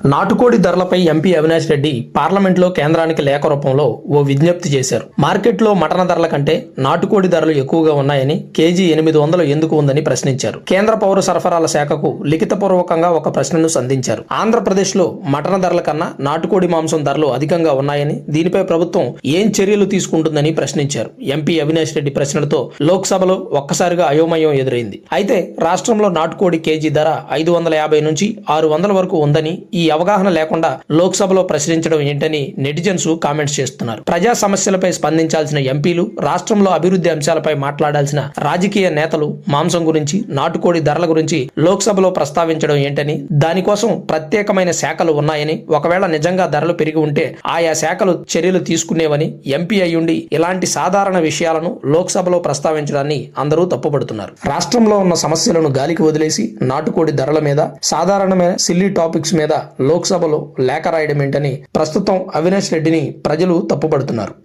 నాటుకోడి ధరలపై ఎంపీ అవినాష్ రెడ్డి పార్లమెంట్లో కేంద్రానికి లేఖ రూపంలో ఓ విజ్ఞప్తి చేశారు. మార్కెట్లో మటన్ ధరల కంటే నాటుకోడి ధరలు ఎక్కువగా ఉన్నాయని, కేజీ 800 ఎందుకు ఉందని ప్రశ్నించారు. కేంద్ర పౌర సరఫరాల శాఖకు లిఖితపూర్వకంగా ఒక ప్రశ్నను సంధించారు. ఆంధ్రప్రదేశ్లో మటన్ ధరల కన్నా నాటుకోడి మాంసం ధరలు అధికంగా ఉన్నాయని, దీనిపై ప్రభుత్వం ఏం చర్యలు తీసుకుంటుందని ప్రశ్నించారు. ఎంపీ అవినాష్ రెడ్డి ప్రశ్నలతో లోక్సభలో ఒక్కసారిగా అయోమయం ఎదురైంది. అయితే రాష్ట్రంలో నాటుకోడి కేజీ ధర 550 నుంచి 600 వరకు ఉందని, ఈ అవగాహన లేకుండా లోక్సభలో ప్రశ్నించడం ఏంటని నెటిజన్స్ కామెంట్స్ చేస్తున్నారు. ప్రజా సమస్యలపై స్పందించాల్సిన ఎంపీలు, రాష్ట్రంలో అభివృద్ధి అంశాలపై మాట్లాడాల్సిన రాజకీయ నేతలు మాంసం గురించి, నాటుకోడి ధరల గురించి లోక్సభలో ప్రస్తావించడం ఏంటని, దానికోసం ప్రత్యేకమైన శాఖలు ఉన్నాయని, ఒకవేళ నిజంగా ధరలు పెరిగి ఉంటే ఆయా శాఖలు చర్యలు తీసుకునేవని, ఎంపీ అయ్యుండి ఇలాంటి సాధారణ విషయాలను లోక్సభలో ప్రస్తావించడాన్ని అందరూ తప్పుపడుతున్నారు. రాష్ట్రంలో ఉన్న సమస్యలను గాలికి వదిలేసి నాటుకోడి ధరల మీద, సాధారణమైన సిల్లీ టాపిక్స్ మీద లోక్సభలో లేఖ రాయడం ఏంటని ప్రస్తుతం అవినాష్ రెడ్డిని ప్రజలు తప్పుపడుతున్నారు.